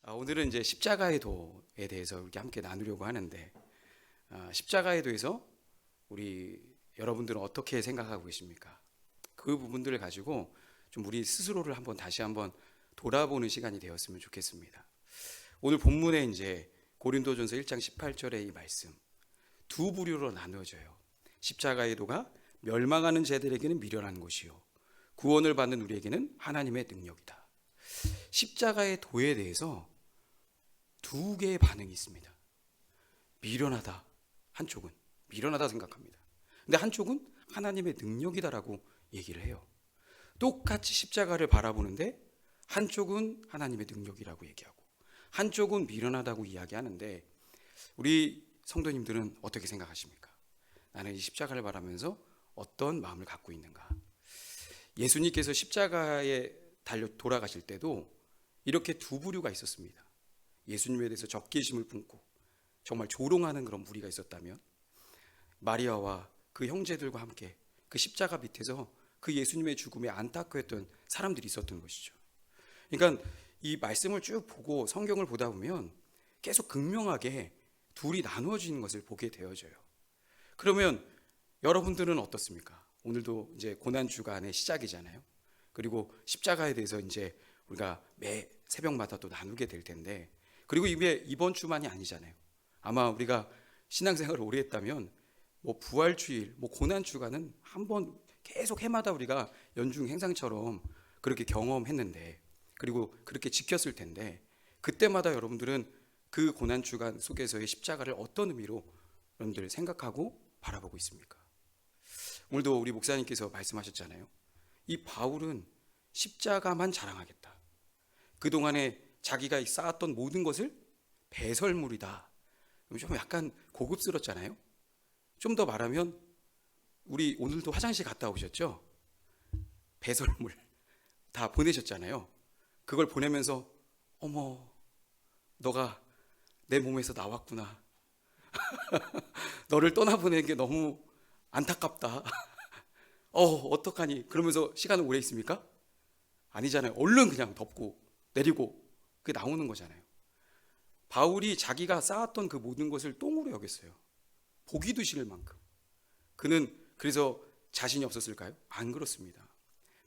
오늘은 이제 십자가의 도에 대해서 이렇게 함께 나누려고 하는데, 십자가의 도에서 우리 여러분들은 어떻게 생각하고 계십니까? 그 부분들을 가지고 좀 우리 스스로를 다시 한번 돌아보는 시간이 되었으면 좋겠습니다. 오늘 본문에 이제 고린도전서 1장 18절의 이 말씀, 두 부류로 나누어져요. 십자가의 도가 멸망하는 자들에게는 미련한 것이요 구원을 받는 우리에게는 하나님의 능력이다. 십자가의 도에 대해서 두 개의 반응이 있습니다. 미련하다, 한쪽은 미련하다 생각합니다. 근데 한쪽은 하나님의 능력이다라고 얘기를 해요. 똑같이 십자가를 바라보는데 한쪽은 하나님의 능력이라고 얘기하고 한쪽은 미련하다고 이야기하는데, 우리 성도님들은 어떻게 생각하십니까? 나는 이 십자가를 바라면서 어떤 마음을 갖고 있는가? 예수님께서 십자가에 돌아가실 때도 이렇게 두 부류가 있었습니다. 예수님에 대해서 적개심을 품고 정말 조롱하는 그런 무리가 있었다면, 마리아와 그 형제들과 함께 그 십자가 밑에서 그 예수님의 죽음에 안타까워했던 사람들이 있었던 것이죠. 그러니까 이 말씀을 쭉 보고 성경을 보다 보면 계속 극명하게 둘이 나누어지는 것을 보게 되어져요. 그러면 여러분들은 어떻습니까? 오늘도 이제 고난 주간의 시작이잖아요. 그리고 십자가에 대해서 이제 우리가 매 새벽마다 또 나누게 될 텐데, 그리고 이게 이번 주만이 아니잖아요. 아마 우리가 신앙생활을 오래 했다면 부활주일, 고난 주간은 한번 계속 해마다 우리가 연중 행상처럼 그렇게 경험했는데, 그리고 그렇게 지켰을 텐데, 그때마다 여러분들은 그 고난 주간 속에서의 십자가를 어떤 의미로 여러분들 생각하고 바라보고 있습니까? 오늘도 우리 목사님께서 말씀하셨잖아요. 이 바울은 십자가만 자랑하겠다. 그동안에 자기가 쌓았던 모든 것을 배설물이다. 좀 약간 고급스럽잖아요. 좀 더 말하면 우리 오늘도 화장실 갔다 오셨죠? 배설물 다 보내셨잖아요. 그걸 보내면서 어머, 너가 내 몸에서 나왔구나. 너를 떠나보내는 게 너무 안타깝다. 어떡하니? 그러면서 시간을 오래 있습니까? 아니잖아요. 얼른 그냥 덮고 내리고 그게 나오는 거잖아요. 바울이 자기가 쌓았던 그 모든 것을 똥으로 여겼어요. 보기도 싫을 만큼. 그는 그래서 자신이 없었을까요? 안 그렇습니다.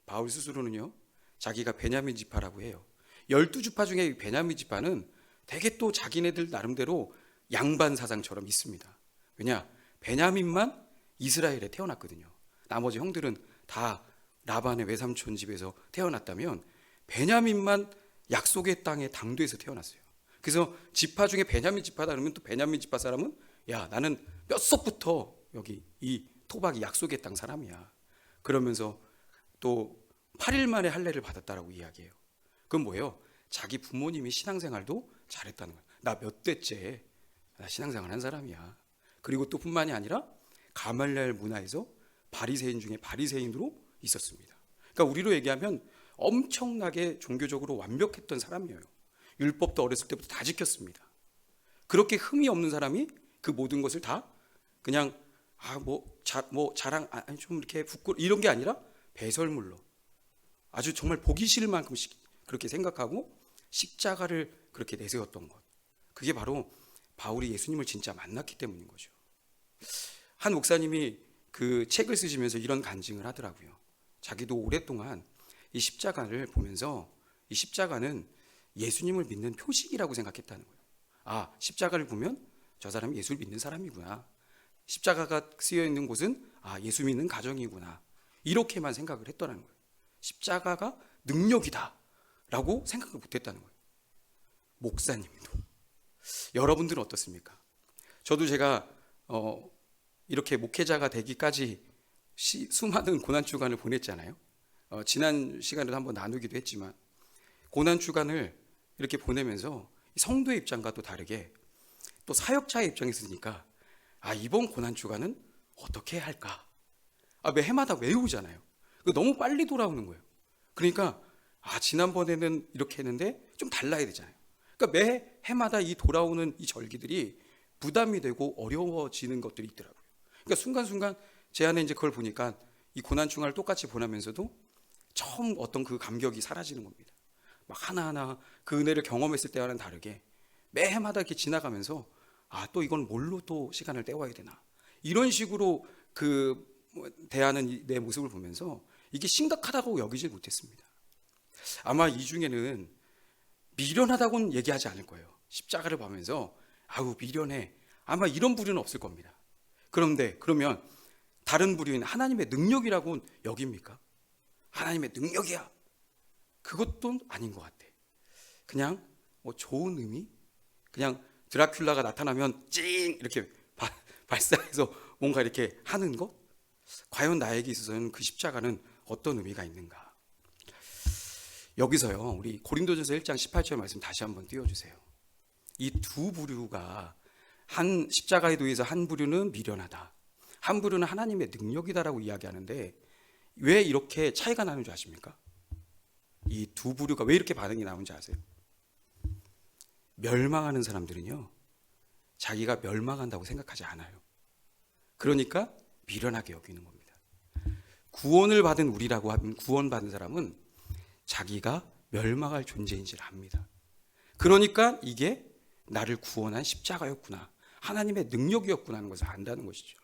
바울 스스로는요, 자기가 베냐민 지파라고 해요. 12지파 중에 베냐민 지파는 되게 또 자기네들 나름대로 양반 사상처럼 있습니다. 왜냐? 베냐민만 이스라엘에 태어났거든요. 나머지 형들은 다 라반의 외삼촌 집에서 태어났다면 베냐민만 약속의 땅의 당도에서 태어났어요. 그래서 지파 중에 베냐민 지파다 그러면 또 베냐민 지파 사람은 야, 나는 뼛속부터 여기 이 토박이 약속의 땅 사람이야. 그러면서 또 8일 만에 할례를 받았다라고 이야기해요. 그건 뭐예요? 자기 부모님이 신앙생활도 잘했다는 거예요. 나 몇 대째 나 신앙생활 한 사람이야. 그리고 또 뿐만이 아니라 가말리엘 문화에서 바리새인 중에 바리새인으로 있었습니다. 그러니까 우리로 얘기하면 엄청나게 종교적으로 완벽했던 사람이에요. 율법도 어렸을 때부터 다 지켰습니다. 그렇게 흠이 없는 사람이 그 모든 것을 다 그냥 자랑 좀 이렇게 부끄러 이런 게 아니라 배설물로 아주 정말 보기 싫을 만큼 그렇게 생각하고 십자가를 그렇게 내세웠던 것, 그게 바로 바울이 예수님을 진짜 만났기 때문인 거죠. 한 목사님이 그 책을 쓰시면서 이런 간증을 하더라고요. 자기도 오랫동안 이 십자가를 보면서 이 십자가는 예수님을 믿는 표식이라고 생각했다는 거예요. 십자가를 보면 저 사람이 예수를 믿는 사람이구나. 십자가가 쓰여 있는 곳은 예수 믿는 가정이구나. 이렇게만 생각을 했더라는 거예요. 십자가가 능력이다 라고 생각을 못했다는 거예요. 목사님도. 여러분들은 어떻습니까? 저도 제가 이렇게 목회자가 되기까지 수많은 고난주간을 보냈잖아요. 지난 시간에도 한번 나누기도 했지만, 고난주간을 이렇게 보내면서 성도의 입장과 또 다르게 또 사역자의 입장에서 있으니까 이번 고난주간은 어떻게 할까? 매 해마다 외우잖아요. 너무 빨리 돌아오는 거예요. 그러니까 지난번에는 이렇게 했는데 좀 달라야 되잖아요. 그러니까 매 해마다 이 돌아오는 이 절기들이 부담이 되고 어려워지는 것들이 있더라고요. 그러니까 순간순간 제 안에 이제 그걸 보니까 이 고난주간을 똑같이 보내면서도 처음 어떤 그 감격이 사라지는 겁니다. 막 하나하나 그 은혜를 경험했을 때와는 다르게 매해마다 이렇게 지나가면서 또 이건 뭘로 또 시간을 때워야 되나, 이런 식으로 대하는 내 모습을 보면서 이게 심각하다고 여기지 못했습니다. 아마 이 중에는 미련하다고는 얘기하지 않을 거예요. 십자가를 보면서 아우 미련해, 아마 이런 부류는 없을 겁니다. 그러면 다른 부류인 하나님의 능력이라고는 여깁니까? 하나님의 능력이야, 그것도 아닌 것 같아. 그냥 좋은 의미, 그냥 드라큘라가 나타나면 찡 이렇게 발사해서 뭔가 이렇게 하는 것, 과연 나에게 있어서는 그 십자가는 어떤 의미가 있는가? 여기서요, 우리 고린도전서 1장 18절 말씀 다시 한번 띄워주세요. 이 두 부류가 한 십자가에 도해서 한 부류는 미련하다, 한 부류는 하나님의 능력이다라고 이야기하는데 왜 이렇게 차이가 나는 줄 아십니까? 이 두 부류가 왜 이렇게 반응이 나오는지 아세요? 멸망하는 사람들은요, 자기가 멸망한다고 생각하지 않아요. 그러니까 미련하게 여기는 겁니다. 구원을 받은 우리라고 하면, 구원받은 사람은 자기가 멸망할 존재인지를 압니다. 그러니까 이게 나를 구원한 십자가였구나, 하나님의 능력이었구나 하는 것을 안다는 것이죠.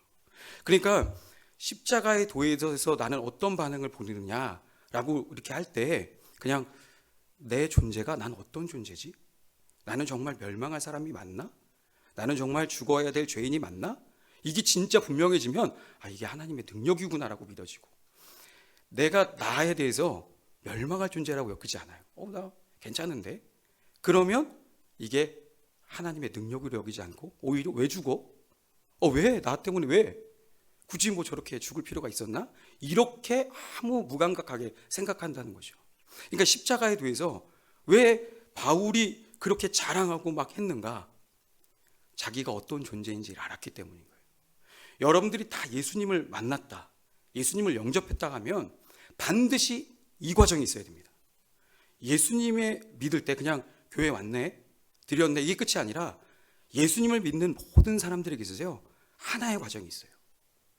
그러니까 십자가의 도에서 나는 어떤 반응을 보이느냐라고 이렇게 할 때 그냥 내 존재가, 난 어떤 존재지? 나는 정말 멸망할 사람이 맞나? 나는 정말 죽어야 될 죄인이 맞나? 이게 진짜 분명해지면 이게 하나님의 능력이구나라고 믿어지고, 내가 나에 대해서 멸망할 존재라고 여기지 않아요. 나 괜찮은데? 그러면 이게 하나님의 능력으로 여기지 않고 오히려 왜 죽어? 왜? 나 때문에 왜? 굳이 저렇게 죽을 필요가 있었나? 이렇게 아무 무감각하게 생각한다는 거죠. 그러니까 십자가에 대해서 왜 바울이 그렇게 자랑하고 막 했는가? 자기가 어떤 존재인지를 알았기 때문인 거예요. 여러분들이 다 예수님을 만났다, 예수님을 영접했다 하면 반드시 이 과정이 있어야 됩니다. 예수님의 믿을 때 그냥 교회 왔네, 드렸네, 이게 끝이 아니라 예수님을 믿는 모든 사람들에게 있어서요, 하나의 과정이 있어요.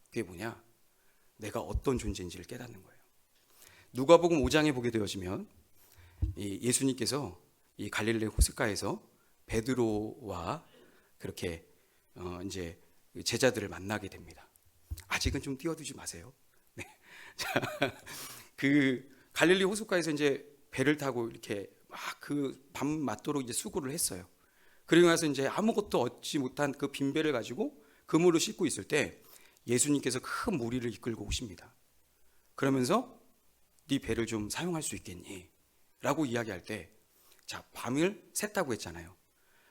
그게 뭐냐? 내가 어떤 존재인지를 깨닫는 거예요. 누가복음 5장에 보게 되어지면 예수님께서 이 갈릴리 호숫가에서 베드로와 그렇게 이제 제자들을 만나게 됩니다. 아직은 좀 띄워두지 마세요. 네. 자, 그 갈릴리 호숫가에서 이제 배를 타고 이렇게 막 그 밤 맞도록 이제 수고를 했어요. 그리고 나서 이제 아무것도 얻지 못한 그 빈 배를 가지고 그물을 씻고 있을 때 예수님께서 큰 무리를 이끌고 오십니다. 그러면서 네 배를 좀 사용할 수 있겠니? 라고 이야기할 때, 자, 밤을 샜다고 했잖아요.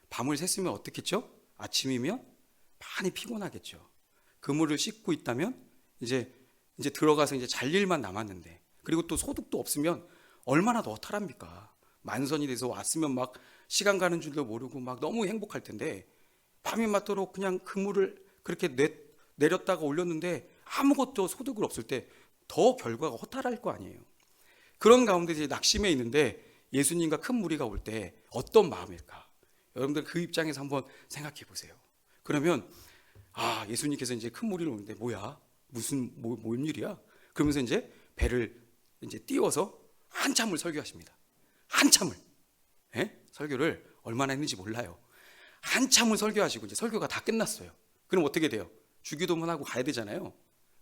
밤을 샜으면 어떻겠죠? 아침이면 많이 피곤하겠죠. 그물을 씻고 있다면 이제 들어가서 이제 잘 일만 남았는데, 그리고 또 소득도 없으면 얼마나 더 허탈합니까? 만선이 돼서 왔으면 막 시간 가는 줄도 모르고 막 너무 행복할 텐데, 밤이 맞도록 그냥 그물을 그렇게 내렸다가 올렸는데 아무것도 소득을 없을 때 더 결과가 허탈할 거 아니에요. 그런 가운데 이제 낙심해 있는데 예수님과 큰 무리가 올 때 어떤 마음일까? 여러분들 그 입장에서 한번 생각해 보세요. 그러면 예수님께서 이제 큰 무리를 오는데 뭐야? 뭔 일이야? 그러면서 이제 배를 이제 띄워서 한참을 설교하십니다. 한참을. 설교를 얼마나 했는지 몰라요. 한참을 설교하시고 이제 설교가 다 끝났어요. 그럼 어떻게 돼요? 주기도문 하고 가야 되잖아요.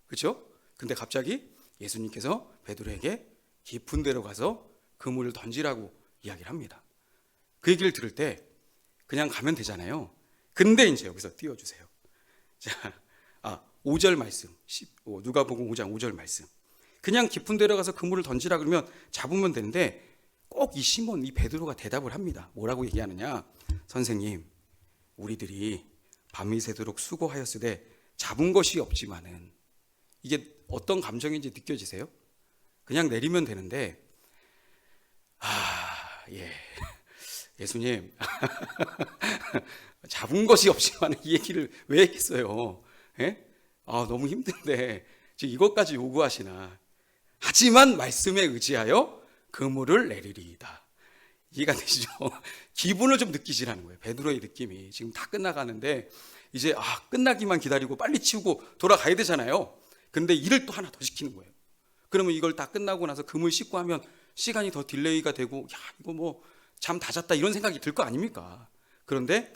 그렇죠? 근데 갑자기 예수님께서 베드로에게 깊은 데로 가서 그물을 던지라고 이야기를 합니다. 그 얘기를 들을 때 그냥 가면 되잖아요. 근데 이제 여기서 띄워주세요. 자, 5절 말씀, 누가복음 5장 5절 말씀. 그냥 깊은 데로 가서 그물을 던지라 그러면 잡으면 되는데 꼭 이 시몬, 이 베드로가 대답을 합니다. 뭐라고 얘기하느냐? 선생님, 우리들이 밤이 새도록 수고하였으되 잡은 것이 없지만은, 이게 어떤 감정인지 느껴지세요? 그냥 내리면 되는데, 예, 예수님, 잡은 것이 없지만 이 얘기를 왜 했어요? 너무 힘든데 지금 이것까지 요구하시나? 하지만 말씀에 의지하여 그물을 내리리이다. 이해가 되시죠? 기분을 좀 느끼시라는 거예요. 베드로의 느낌이 지금 다 끝나가는데 이제 끝나기만 기다리고 빨리 치우고 돌아가야 되잖아요. 근데 일을 또 하나 더 시키는 거예요. 그러면 이걸 다 끝나고 나서 그물 씻고 하면 시간이 더 딜레이가 되고 야 이거 뭐 잠 다 잤다 이런 생각이 들 거 아닙니까? 그런데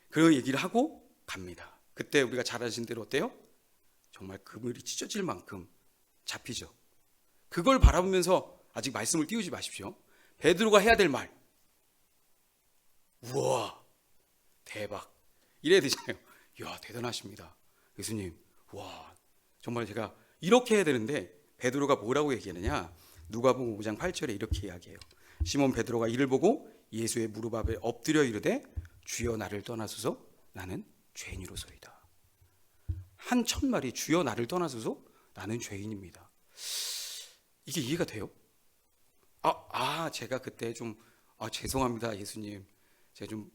그 얘기를 하고 갑니다. 그때 우리가 잘 아시는 대로 어때요? 정말 그물이 찢어질 만큼 잡히죠. 그걸 바라보면서 아직 말씀을 띄우지 마십시오. 베드로가 해야 될 말, 우와 대박 이래야 되잖아요. 이야 대단하십니다 예수님. 와 정말 제가 이렇게 해야 되는데 베드로가 뭐라고 얘기하느냐. 누가복음 5장 8절에 이렇게 이야기해요. 시몬 베드로가 이를 보고 예수의 무릎 앞에 엎드려 이르되 주여 나를 떠나소서 나는 죄인이로소이다. 한 첫말이 주여 나를 떠나소서 나는 죄인입니다. 이게 이해가 돼요? 제가 그때 좀 죄송합니다 예수님. 제가 좀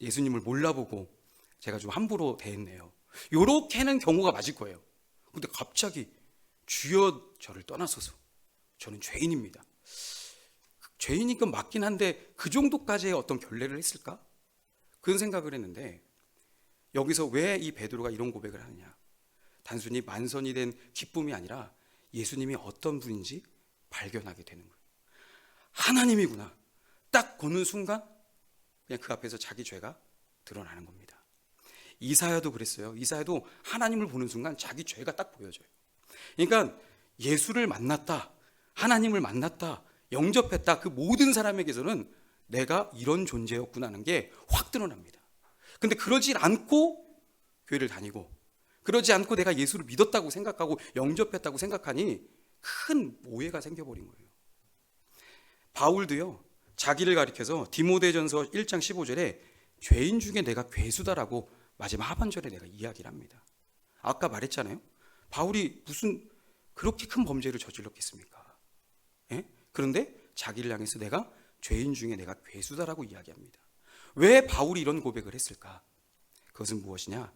예수님을 몰라보고 제가 좀 함부로 대했네요. 요렇게는 경우가 맞을 거예요. 근데 갑자기 주여 저를 떠나소서 저는 죄인입니다. 죄인이니까 맞긴 한데 그 정도까지의 어떤 결례를 했을까? 그런 생각을 했는데 여기서 왜 이 베드로가 이런 고백을 하느냐. 단순히 만선이 된 기쁨이 아니라 예수님이 어떤 분인지 발견하게 되는 거예요. 하나님이구나. 딱 보는 순간 그냥 그 앞에서 자기 죄가 드러나는 겁니다. 이사야도 그랬어요. 이사야도 하나님을 보는 순간 자기 죄가 딱 보여져요. 그러니까 예수를 만났다, 하나님을 만났다, 영접했다, 그 모든 사람에게서는 내가 이런 존재였구나 하는 게 확 드러납니다. 근데 그러지 않고 교회를 다니고 그러지 않고 내가 예수를 믿었다고 생각하고 영접했다고 생각하니 큰 오해가 생겨버린 거예요. 바울도요 자기를 가리켜서 디모데전서 1장 15절에 죄인 중에 내가 괴수다라고 마지막 하반절에 내가 이야기를 합니다. 아까 말했잖아요. 바울이 무슨 그렇게 큰 범죄를 저질렀겠습니까? 예? 그런데 자기를 향해서 내가 죄인 중에 내가 괴수다라고 이야기합니다. 왜 바울이 이런 고백을 했을까? 그것은 무엇이냐?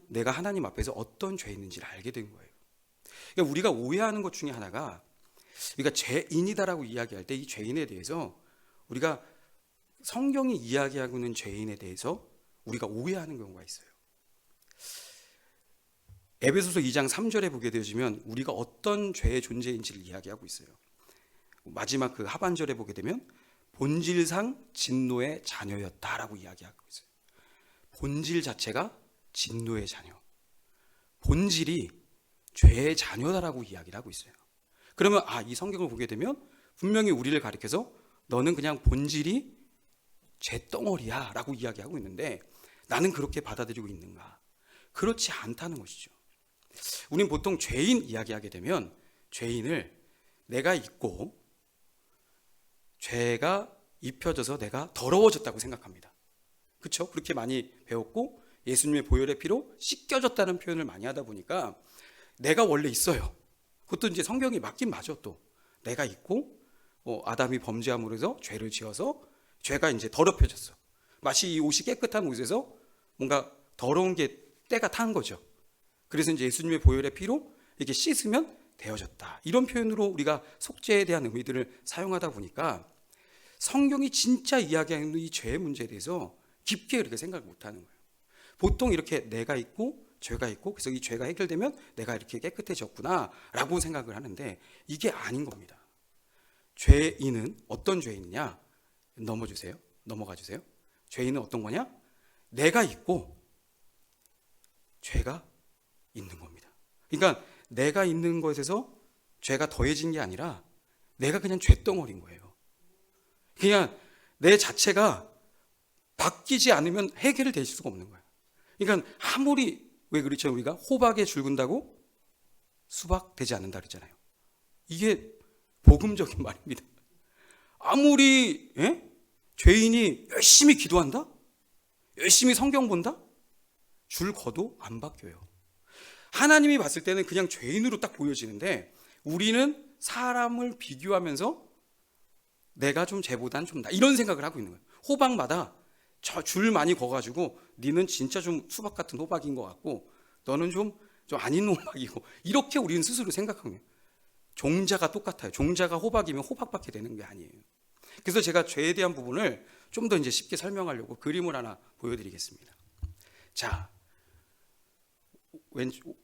내가 하나님 앞에서 어떤 죄인인지를 알게 된 거예요. 그러니까 우리가 오해하는 것 중에 하나가 우리가 죄인이다라고 이야기할 때 이 죄인에 대해서 우리가 성경이 이야기하고 있는 죄인에 대해서 우리가 오해하는 경우가 있어요. 에베소서 2장 3절에 보게 되어지면 우리가 어떤 죄의 존재인지를 이야기하고 있어요. 마지막 그 하반절에 보게 되면 본질상 진노의 자녀였다라고 이야기하고 있어요. 본질 자체가 진노의 자녀, 본질이 죄의 자녀다라고 이야기를 하고 있어요. 그러면 이 성경을 보게 되면 분명히 우리를 가리켜서 너는 그냥 본질이 죄덩어리야 라고 이야기하고 있는데 나는 그렇게 받아들이고 있는가? 그렇지 않다는 것이죠. 우린 보통 죄인 이야기하게 되면 죄인을 내가 잊고 죄가 입혀져서 내가 더러워졌다고 생각합니다. 그렇죠? 그렇게 많이 배웠고 예수님의 보혈의 피로 씻겨졌다는 표현을 많이 하다 보니까 내가 원래 있어요. 그것도 이제 성경이 맞긴 맞아. 또 내가 있고 아담이 범죄함으로 해서 죄를 지어서 죄가 이제 더럽혀졌어. 마치 이 옷이 깨끗한 옷에서 뭔가 더러운 게 때가 탄 거죠. 그래서 이제 예수님의 보혈의 피로 이렇게 씻으면 되어졌다. 이런 표현으로 우리가 속죄에 대한 의미들을 사용하다 보니까 성경이 진짜 이야기하는 이 죄의 문제에 대해서 깊게 그렇게 생각을 못하는 거예요. 보통 이렇게 내가 있고 죄가 있고 그래서 이 죄가 해결되면 내가 이렇게 깨끗해졌구나 라고 생각을 하는데 이게 아닌 겁니다. 죄인은 어떤 죄인이냐? 넘어가 주세요. 죄인은 어떤 거냐? 내가 있고 죄가 있는 겁니다. 그러니까 내가 있는 것에서 죄가 더해진 게 아니라 내가 그냥 죄덩어리인 거예요. 그냥 내 자체가 바뀌지 않으면 해결될 수가 없는 거예요. 그러니까 아무리 왜 그렇죠? 우리가 호박에 줄 긋다고 수박 되지 않는다 그랬잖아요. 이게 복음적인 말입니다. 아무리 죄인이 열심히 기도한다? 열심히 성경 본다? 줄 거도 안 바뀌어요. 하나님이 봤을 때는 그냥 죄인으로 딱 보여지는데 우리는 사람을 비교하면서 내가 좀 쟤보단 좀 나 이런 생각을 하고 있는 거예요. 호박마다 저 줄 많이 거가지고 니는 진짜 좀 수박 같은 호박인 것 같고 너는 좀 아닌 호박이고 이렇게 우리는 스스로 생각하는 거예요. 종자가 똑같아요. 종자가 호박이면 호박밖에 되는 게 아니에요. 그래서 제가 죄에 대한 부분을 좀 더 이제 쉽게 설명하려고 그림을 하나 보여드리겠습니다. 자,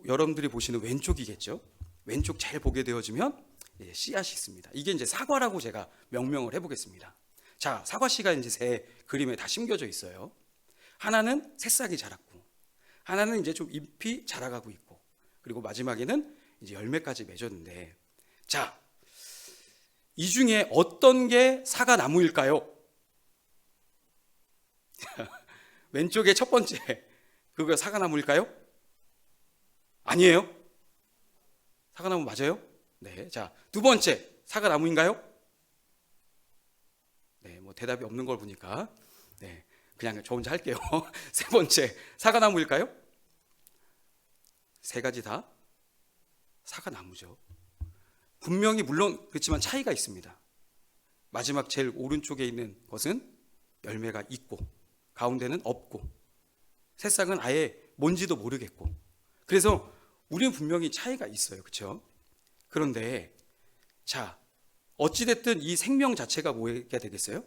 여러분들이 보시는 왼쪽이겠죠. 왼쪽 잘 보게 되어지면 씨앗이 있습니다. 이게 이제 사과라고 제가 명명을 해보겠습니다. 자, 사과 씨가 이제 세 그림에 다 심겨져 있어요. 하나는 새싹이 자랐고, 하나는 이제 좀 잎이 자라가고 있고, 그리고 마지막에는 이제 열매까지 맺었는데, 자, 이 중에 어떤 게 사과나무일까요? 왼쪽에 첫 번째, 그거 사과나무일까요? 아니에요? 사과나무 맞아요? 네. 자, 두 번째, 사과나무인가요? 네, 뭐 대답이 없는 걸 보니까, 네, 그냥 저 혼자 할게요. 세 번째, 사과나무일까요? 세 가지 다 사과나무죠. 분명히 물론 그렇지만 차이가 있습니다. 마지막 제일 오른쪽에 있는 것은 열매가 있고, 가운데는 없고, 새싹은 아예 뭔지도 모르겠고. 그래서 우리는 분명히 차이가 있어요. 그렇죠? 그런데 자, 어찌됐든 이 생명 자체가 뭐가 되겠어요?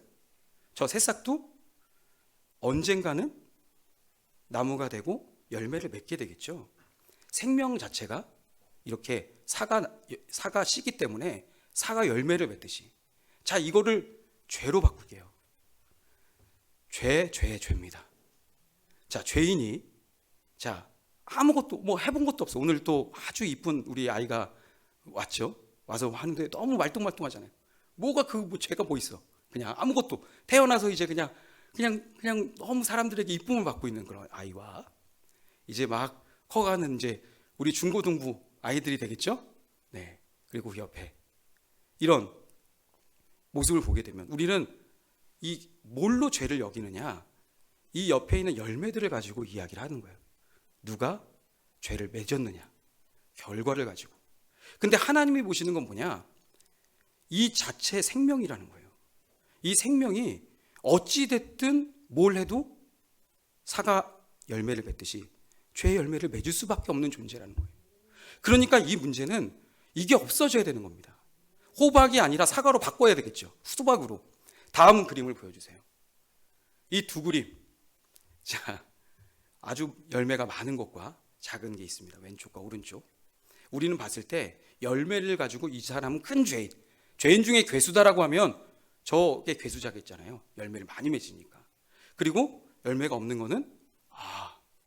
저 새싹도 언젠가는 나무가 되고 열매를 맺게 되겠죠. 생명 자체가 이렇게 사과 씨기 때문에 사과 열매를 맺듯이. 자, 이거를 죄로 바꿀게요. 죄입니다. 자, 죄인이, 자, 아무것도 뭐 해본 것도 없어. 오늘 또 아주 이쁜 우리 아이가 왔죠. 와서 하는데 너무 말똥말똥하잖아요. 뭐가 뭐 죄가 뭐 있어? 그냥 아무것도 태어나서 이제 그냥 너무 사람들에게 이쁨을 받고 있는 그런 아이와 이제 막 커가는 이제 우리 중고등부 아이들이 되겠죠. 네. 그리고 그 옆에 이런 모습을 보게 되면 우리는 이 뭘로 죄를 여기느냐? 이 옆에 있는 열매들을 가지고 이야기를 하는 거예요. 누가 죄를 맺었느냐? 결과를 가지고. 근데 하나님이 보시는 건 뭐냐? 이 자체 생명이라는 거예요. 이 생명이 어찌됐든 뭘 해도 사과 열매를 맺듯이 죄의 열매를 맺을 수밖에 없는 존재라는 거예요. 그러니까 이 문제는 이게 없어져야 되는 겁니다. 호박이 아니라 사과로 바꿔야 되겠죠. 수박으로. 다음 그림을 보여주세요. 이 두 그림. 자, 아주 열매가 많은 것과 작은 게 있습니다. 왼쪽과 오른쪽. 우리는 봤을 때 열매를 가지고 이 사람은 큰 죄인 중에 괴수다라고 하면 저게 괴수자겠잖아요. 열매를 많이 맺으니까. 그리고 열매가 없는 거는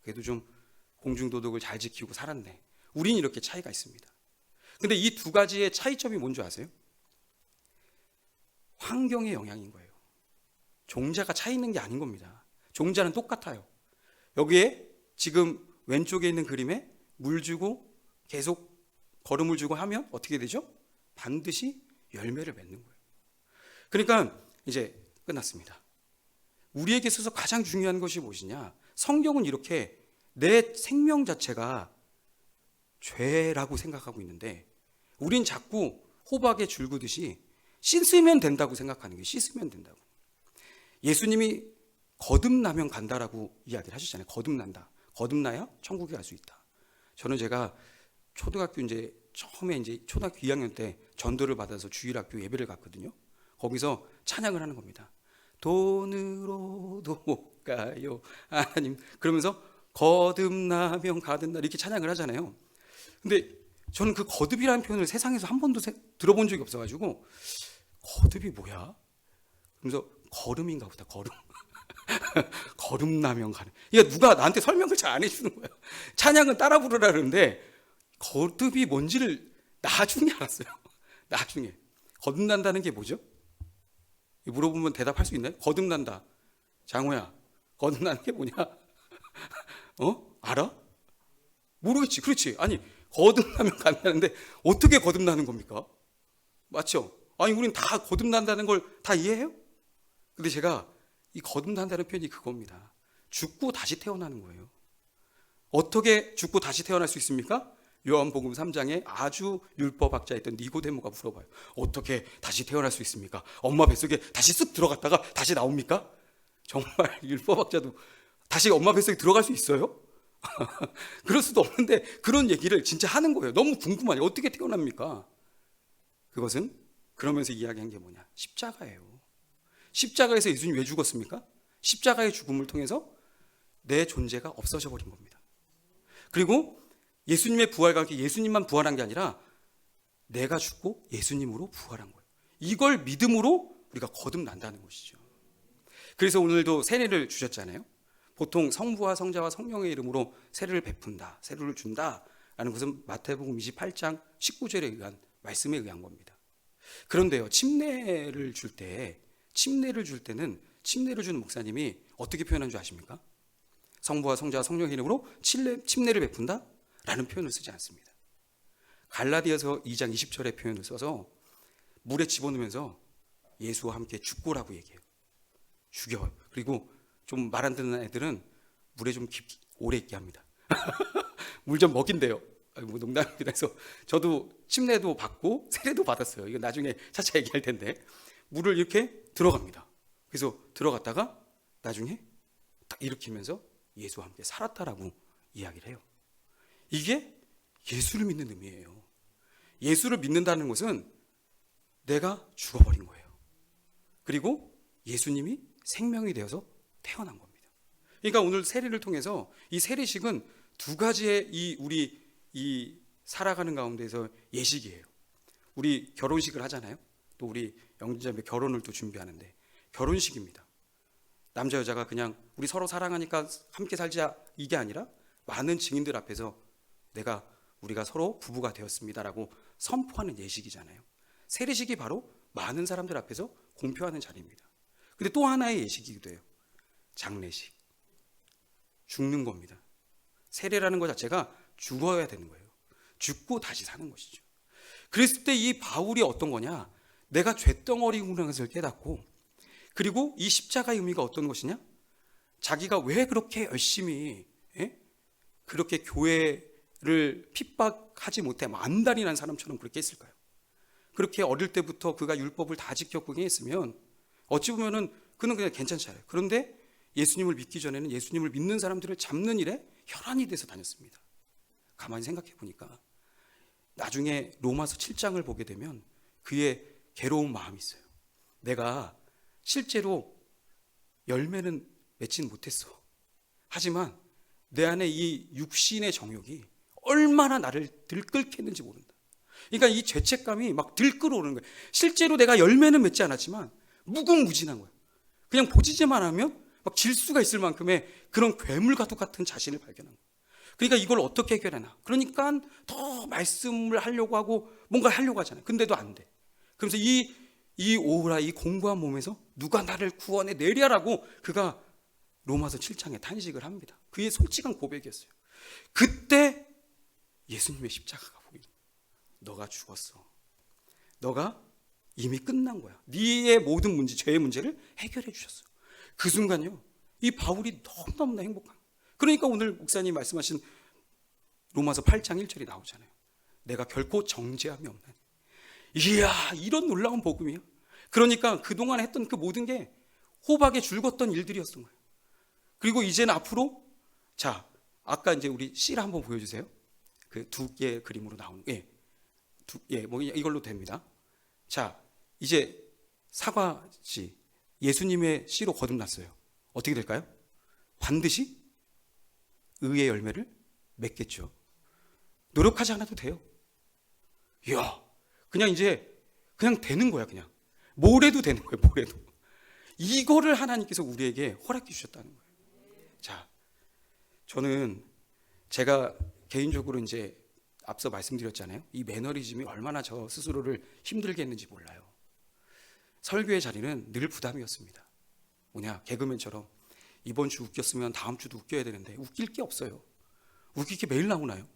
그래도 좀 공중도덕을 잘 지키고 살았네. 우린 이렇게 차이가 있습니다. 근데 이 두 가지의 차이점이 뭔지 아세요? 환경의 영향인 거예요. 종자가 차이 있는 게 아닌 겁니다. 종자는 똑같아요. 여기에 지금 왼쪽에 있는 그림에 물 주고 계속 거름을 주고 하면 어떻게 되죠? 반드시 열매를 맺는 거예요. 그러니까 이제 끝났습니다. 우리에게 있어서 가장 중요한 것이 무엇이냐? 성경은 이렇게 내 생명 자체가 죄라고 생각하고 있는데 우린 자꾸 호박에 줄 긋듯이 씻으면 된다고 생각하는 거예요. 씻으면 된다고. 예수님이 거듭나면 간다라고 이야기를 하셨잖아요. 거듭난다. 거듭나야 천국에 갈 수 있다. 저는 제가 초등학교 처음에 초등학교 2학년 때 전도를 받아서 주일학교 예배를 갔거든요. 거기서 찬양을 하는 겁니다. 돈으로도 못 가요 하나님. 그러면서 거듭나면 가든다 이렇게 찬양을 하잖아요. 근데 저는 그 거듭이라는 표현을 세상에서 한 번도 들어본 적이 없어가지고 거듭이 뭐야? 그러면서 걸음인가 보다. 걸음. 거듭나면 가는. 이게 누가 나한테 설명을 잘 안 해주는 거예요. 찬양은 따라 부르라 그러는데 거듭이 뭔지를 나중에 알았어요. 나중에. 거듭난다는 게 뭐죠? 물어보면 대답할 수 있나요? 거듭난다. 장호야, 거듭나는 게 뭐냐? 알아? 모르겠지. 그렇지. 아니, 거듭나면 간다는데 어떻게 거듭나는 겁니까? 맞죠? 아니, 우린 다 거듭난다는 걸 다 이해해요? 근데 제가 이 거듭난다는 표현이 그겁니다. 죽고 다시 태어나는 거예요. 어떻게 죽고 다시 태어날 수 있습니까? 요한복음 3장에 아주 율법학자였던 니고데모가 물어봐요. 어떻게 다시 태어날 수 있습니까? 엄마 뱃속에 다시 쓱 들어갔다가 다시 나옵니까? 정말 율법학자도 다시 엄마 뱃속에 들어갈 수 있어요? 그럴 수도 없는데 그런 얘기를 진짜 하는 거예요. 너무 궁금하죠. 어떻게 태어납니까? 그것은 그러면서 이야기한 게 뭐냐? 십자가예요. 십자가에서 예수님이 왜 죽었습니까? 십자가의 죽음을 통해서 내 존재가 없어져 버린 겁니다. 그리고 예수님의 부활과 함께 예수님만 부활한 게 아니라 내가 죽고 예수님으로 부활한 거예요. 이걸 믿음으로 우리가 거듭난다는 것이죠. 그래서 오늘도 세례를 주셨잖아요. 보통 성부와 성자와 성령의 이름으로 세례를 베푼다, 세례를 준다라는 것은 마태복음 28장 19절에 의한 말씀에 의한 겁니다. 그런데요, 침례를 줄 때는 침례를 주는 목사님이 어떻게 표현한 줄 아십니까? 성부와 성자와 성령의 이름으로 침례를 베푼다? 라는 표현을 쓰지 않습니다. 갈라디아서 2장 20절의 표현을 써서 물에 집어넣으면서 예수와 함께 죽고라고 얘기해요. 죽여요. 그리고 좀 말 안 듣는 애들은 물에 좀 오래 있게 합니다. 물 좀 먹인대요. 뭐 농담입니다. 그래서 저도 침례도 받고 세례도 받았어요. 이거 나중에 차차 얘기할 텐데 물을 이렇게 들어갑니다. 그래서 들어갔다가 나중에 딱 일으키면서 예수와 함께 살았다라고 이야기를 해요. 이게 예수를 믿는 의미예요. 예수를 믿는다는 것은 내가 죽어버린 거예요. 그리고 예수님이 생명이 되어서 태어난 겁니다. 그러니까 오늘 세례를 통해서 이 세례식은 두 가지의 우리 살아가는 가운데서 예식이에요. 우리 결혼식을 하잖아요. 또 우리 영진자매 결혼을 또 준비하는데 결혼식입니다. 남자 여자가 그냥 우리 서로 사랑하니까 함께 살자 이게 아니라 많은 증인들 앞에서 우리가 서로 부부가 되었습니다라고 선포하는 예식이잖아요. 세례식이 바로 많은 사람들 앞에서 공표하는 자리입니다. 근데 또 하나의 예식이기도 해요. 장례식. 죽는 겁니다. 세례라는 것 자체가 죽어야 되는 거예요. 죽고 다시 사는 것이죠. 그랬을 때 이 바울이 어떤 거냐? 내가 쇳덩어리구나 것을 깨닫고, 그리고 이 십자가의 의미가 어떤 것이냐? 자기가 왜 그렇게 열심히 그렇게 교회를 핍박하지 못해 안달이 사람처럼 그렇게 했을까요? 그렇게 어릴 때부터 그가 율법을 다 지켰고 했으면 어찌 보면은 그는 그냥 괜찮잖아요. 그런데 예수님을 믿기 전에는 예수님을 믿는 사람들을 잡는 일에 혈안이 돼서 다녔습니다. 가만히 생각해 보니까 나중에 로마서 7장을 보게 되면 그의 괴로운 마음이 있어요. 내가 실제로 열매는 맺지는 못했어. 하지만 내 안에 이 육신의 정욕이 얼마나 나를 들끓겠는지 모른다. 그러니까 이 죄책감이 막 들끓어오는 거예요. 실제로 내가 열매는 맺지 않았지만 무궁무진한 거예요. 그냥 보지만 하면 막 질 수가 있을 만큼의 그런 괴물과도 같은 자신을 발견한 거예요. 그러니까 이걸 어떻게 해결하나? 그러니까 더 말씀을 하려고 하고 뭔가 하려고 하잖아요. 근데도 안 돼. 그러면서 이 오후라 이 공고한 몸에서 누가 나를 구원해 내랴라고 그가 로마서 7장에 탄식을 합니다. 그의 솔직한 고백이었어요. 그때 예수님의 십자가가 보이는 거예요. 너가 죽었어. 너가 이미 끝난 거야. 네의 모든 문제, 죄의 문제를 해결해 주셨어. 그 순간요, 이 바울이 너무너무나 행복한 거예요. 그러니까 오늘 목사님 말씀하신 로마서 8장 1절이 나오잖아요. 내가 결코 정죄함이 없나니. 이야, 이런 놀라운 복음이에요. 그러니까 그동안 했던 그 모든 게 호박에 줄궜던 일들이었던 거예요. 그리고 이제는 앞으로, 자, 아까 이제 우리 실 한번 보여주세요. 그 두 개의 그림으로 나오는, 뭐 이걸로 됩니다. 자, 이제 사과씨, 예수님의 씨로 거듭났어요. 어떻게 될까요? 반드시 의의 열매를 맺겠죠. 노력하지 않아도 돼요. 이야, 그냥 되는 거야, 그냥. 뭐래도 되는 거예요, 뭐래도. 이거를 하나님께서 우리에게 허락해 주셨다는 거예요. 자, 저는 제가 개인적으로 이제 앞서 말씀드렸잖아요. 이 매너리즘이 얼마나 저 스스로를 힘들게 했는지 몰라요. 설교의 자리는 늘 부담이었습니다. 뭐냐, 개그맨처럼 이번 주 웃겼으면 다음 주도 웃겨야 되는데 웃길 게 없어요. 웃길 게 매일 나오나요?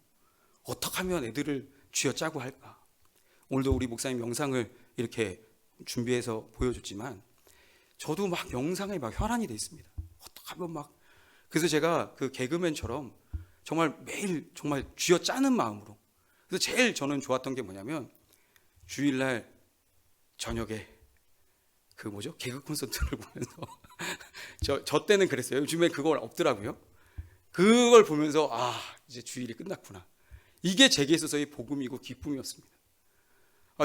어떻게 하면 애들을 쥐어짜고 할까? 오늘도 우리 목사님 영상을 이렇게 준비해서 보여줬지만 저도 막 영상에 막 혈안이 돼 있습니다. 어떻게 하면 그래서 제가 그 개그맨처럼 정말 매일 정말 쥐어짜는 마음으로. 그래서 제일 저는 좋았던 게 뭐냐면 주일날 저녁에 개그 콘서트를 보면서 저 때는 그랬어요. 요즘에 그걸 없더라고요. 그걸 보면서 이제 주일이 끝났구나. 이게 제게 있어서의 복음이고 기쁨이었습니다.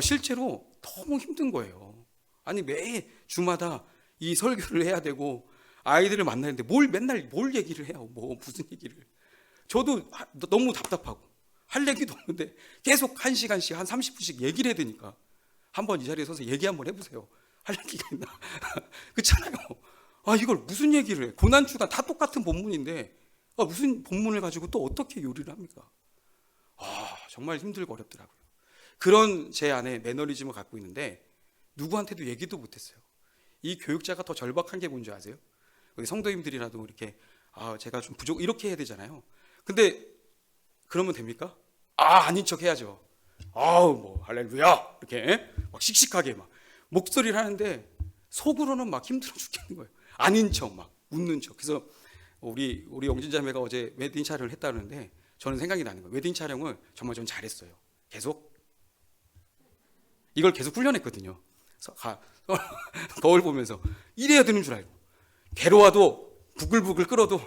실제로 너무 힘든 거예요. 아니 매 주마다 이 설교를 해야 되고 아이들을 만나는데 맨날 뭘 얘기를 해요. 무슨 얘기를. 저도 너무 답답하고 할 얘기도 없는데 계속 1시간씩 한 30분씩 얘기를 해야 되니까 한번 이 자리에 서서 얘기 한번 해보세요. 할 얘기가 있나? 그렇잖아요. 아, 이걸 무슨 얘기를 해? 고난주간 다 똑같은 본문인데 무슨 본문을 가지고 또 어떻게 요리를 합니까? 정말 힘들고 어렵더라고요. 그런 제 안에 매너리즘을 갖고 있는데 누구한테도 얘기도 못했어요. 이 교육자가 더 절박한 게 뭔지 아세요? 우리 성도님들이라도 이렇게 제가 좀 부족 이렇게 해야 되잖아요. 근데 그러면 됩니까? 아닌 척 해야죠. 뭐 할렐루야 이렇게 막 씩씩하게 막 목소리를 하는데 속으로는 막 힘들어 죽겠는 거예요. 아닌 척 막 웃는 척. 그래서 우리 영진 자매가 어제 웨딩 촬영을 했다는데 저는 생각이 나는 거예요. 웨딩 촬영을 정말 전 잘했어요. 이걸 계속 훈련했거든요. 거울 보면서 이래야 되는 줄 알고 괴로워도 부글부글 끓어도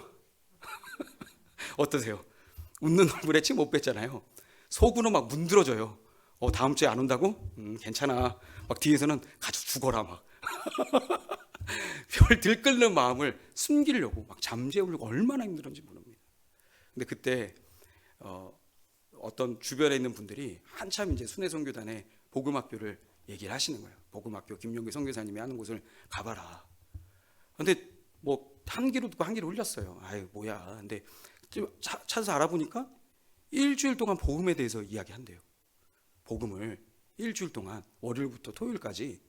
어떠세요? 웃는 얼굴에 침 못 뱉잖아요. 속으로 막 문드러져요. 다음 주에 안 온다고? 괜찮아. 막 뒤에서는 가져 죽어라 막. 별 들끓는 마음을 숨기려고 막 잠재우려고 얼마나 힘들었는지 모릅니다. 근데 그때 어떤 주변에 있는 분들이 한참 이제 순회선교단의 복음학교를 얘기를 하시는 거예요. 복음학교 김용기 선교사님이 하는 곳을 가봐라. 근데 뭐 한 귀로 듣고 한 귀로 흘렸어요. 아유 뭐야. 근데 찾아서 알아보니까 일주일 동안 복음에 대해서 이야기한대요. 복음을 일주일 동안 월요일부터 토요일까지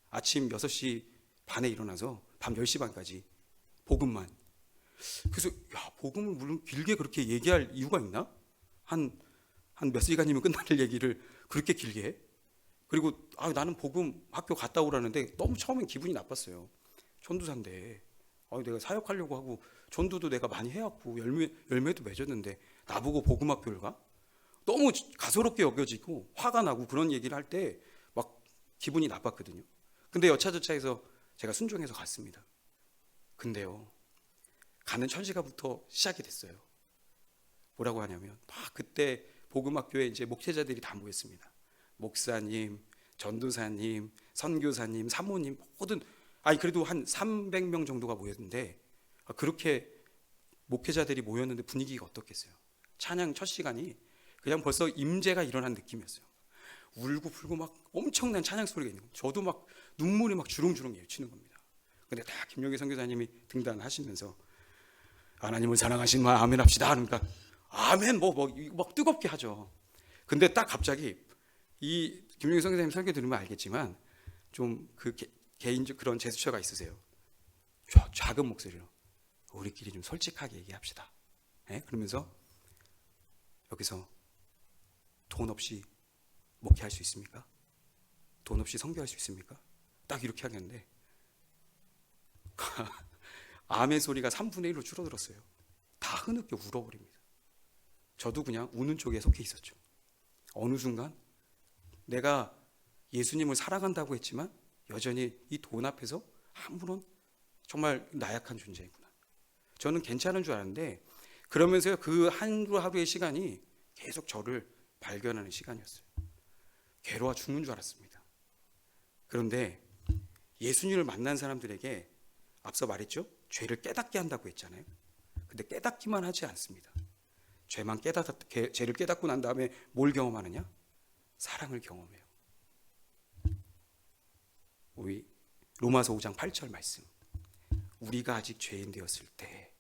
아침 6시 반에 일어나서 밤 10시 반까지 복음만. 그래서 복음을 물론 길게 그렇게 얘기할 이유가 있나? 한 몇 시간이면 끝날 얘기를 그렇게 길게 해? 그리고 나는 복음 학교 갔다 오라는데 너무 처음엔 기분이 나빴어요. 전도사인데 내가 사역하려고 하고 전도도 내가 많이 해왔고 열매도 맺었는데 나보고 복음 학교를 가? 너무 가소롭게 여겨지고 화가 나고 그런 얘기를 할 때 막 기분이 나빴거든요. 근데 여차저차해서 제가 순종해서 갔습니다. 근데요, 가는 천지가부터 시작이 됐어요. 뭐라고 하냐면 막 그때 복음학교에 이제 목회자들이 다 모였습니다. 목사님, 전도사님, 선교사님, 사모님 모든 그래도 한 300명 정도가 모였는데 그렇게 목회자들이 모였는데 분위기가 어떻겠어요? 찬양 첫 시간이 그냥 벌써 임재가 일어난 느낌이었어요. 울고 불고 막 엄청난 찬양 소리가 있는 거예요. 저도 막 눈물이 막 주렁주렁 맺히는 겁니다. 근데 다 김용기 선교사님이 등단하시면서 하나님을 사랑하신 말 아멘 합시다. 그러니까 아멘 막 뜨겁게 하죠. 근데 딱 갑자기 이 김용기 선교사님 설교 들으면 알겠지만 좀 그 개인적 그런 제스처가 있으세요. 작은 목소리로 우리끼리 좀 솔직하게 얘기합시다. 그러면서 여기서 돈 없이 목회할 수 있습니까? 돈 없이 선교할 수 있습니까? 딱 이렇게 하겠는데 아멘 소리가 3분의 1로 줄어들었어요. 다 흐느껴 울어버립니다. 저도 그냥 우는 쪽에 속해 있었죠. 어느 순간 내가 예수님을 사랑한다고 했지만 여전히 이 돈 앞에서 아무런 정말 나약한 존재이구나. 저는 괜찮은 줄 알았는데 그러면서 그 하루하루의 시간이 계속 저를 발견하는 시간이었어요. 괴로워 죽는 줄 알았습니다. 그런데 예수님을 만난 사람들에게 앞서 말했죠? 죄를 깨닫게 한다고 했잖아요. 근데 깨닫기만 하지 않습니다. 죄를 깨닫고 난 다음에 뭘 경험하느냐? 사랑을 경험해요. 우리 로마서 5장 8절 말씀. 우리가 아직 죄인 되었을 때,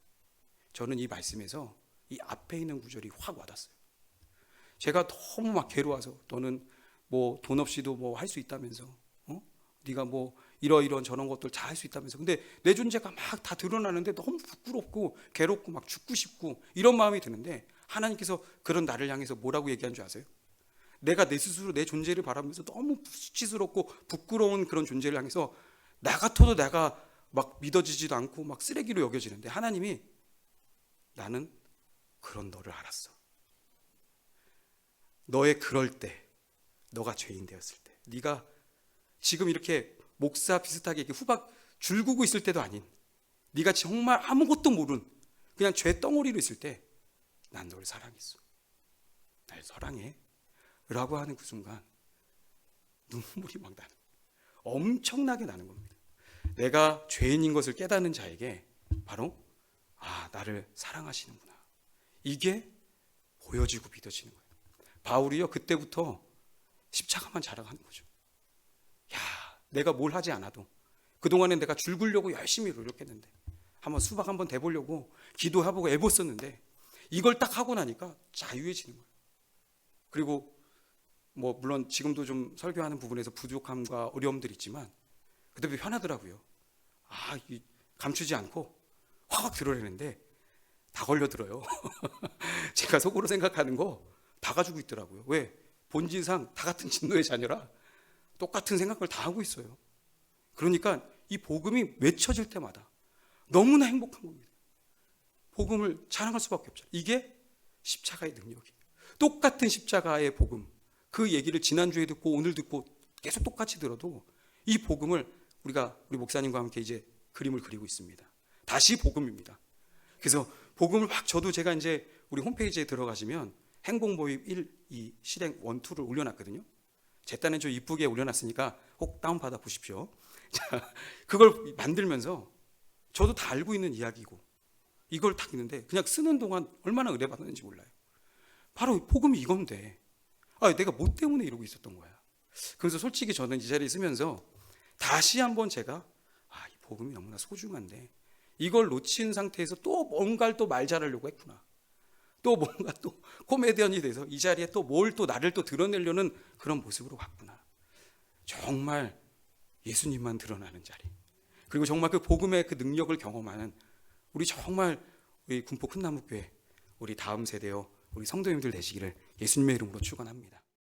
저는 이 말씀에서 이 앞에 있는 구절이 확 와닿았어요. 제가 너무 막 괴로워서 너는 뭐 돈 없이도 뭐 할 수 있다면서, 네가 뭐 이런 저런 것들 다 할 수 있다면서. 근데 내 존재가 막 다 드러나는데 너무 부끄럽고 괴롭고 막 죽고 싶고 이런 마음이 드는데 하나님께서 그런 나를 향해서 뭐라고 얘기한 줄 아세요? 내가 내 스스로 내 존재를 바라보면서 너무 수치스럽고 부끄러운 그런 존재를 향해서 나 같아도 내가 막 믿어지지도 않고 막 쓰레기로 여겨지는데 하나님이 나는 그런 너를 알았어. 너의 그럴 때, 너가 죄인 되었을 때, 네가 지금 이렇게 목사 비슷하게 이렇게 후박 줄구고 있을 때도 아닌, 네가 정말 아무것도 모르는 그냥 죄 덩어리로 있을 때 난 너를 사랑했어. 날 사랑해 라고 하는 그 순간 눈물이 막 나는, 엄청나게 나는 겁니다. 내가 죄인인 것을 깨닫는 자에게 바로 나를 사랑하시는구나, 이게 보여지고 믿어지는 거예요. 바울이요 그때부터 십자가만 자랑하는 거죠. 야, 내가 뭘 하지 않아도 그동안에 내가 줄 긋려고 열심히 노력했는데 한번 수박 한번 대보려고 기도해보고 애썼는데 이걸 딱 하고 나니까 자유해지는 거예요. 그리고 뭐 물론 지금도 좀 설교하는 부분에서 부족함과 어려움들이 있지만 그때도 편하더라고요. 감추지 않고 확 드러내는데 다 걸려들어요. 제가 속으로 생각하는 거 다 가지고 있더라고요. 왜? 본질상 다 같은 진노의 자녀라 똑같은 생각을 다 하고 있어요. 그러니까 이 복음이 외쳐질 때마다 너무나 행복한 겁니다. 복음을 자랑할 수밖에 없잖아요. 이게 십자가의 능력이에요. 똑같은 십자가의 복음, 그 얘기를 지난주에 듣고 오늘 듣고 계속 똑같이 들어도 이 복음을 우리 목사님과 함께 이제 그림을 그리고 있습니다. 다시 복음입니다. 그래서 복음을 저도 제가 이제 우리 홈페이지에 들어가시면 행복모임 1, 2 실행 1, 2를 올려놨거든요. 제 딴엔 좀 이쁘게 올려놨으니까 꼭 다운받아 보십시오. 자, 그걸 만들면서 저도 다 알고 있는 이야기고 이걸 딱 있는데 그냥 쓰는 동안 얼마나 은혜 받았는지 몰라요. 바로 복음이 이건데 내가 뭐 때문에 이러고 있었던 거야. 그래서 솔직히 저는 이 자리에 쓰면서 다시 한번 제가 이 복음이 너무나 소중한데 이걸 놓친 상태에서 또 뭔가를 또 말 잘하려고 했구나. 또 뭔가 또 코미디언이 돼서 이 자리에 또 뭘 또 나를 또 드러내려는 그런 모습으로 갔구나. 정말 예수님만 드러나는 자리. 그리고 정말 그 복음의 그 능력을 경험하는 우리 정말 우리 군포 큰나무교회 우리 다음 세대요 우리 성도님들 되시기를 예수님의 이름으로 축원합니다.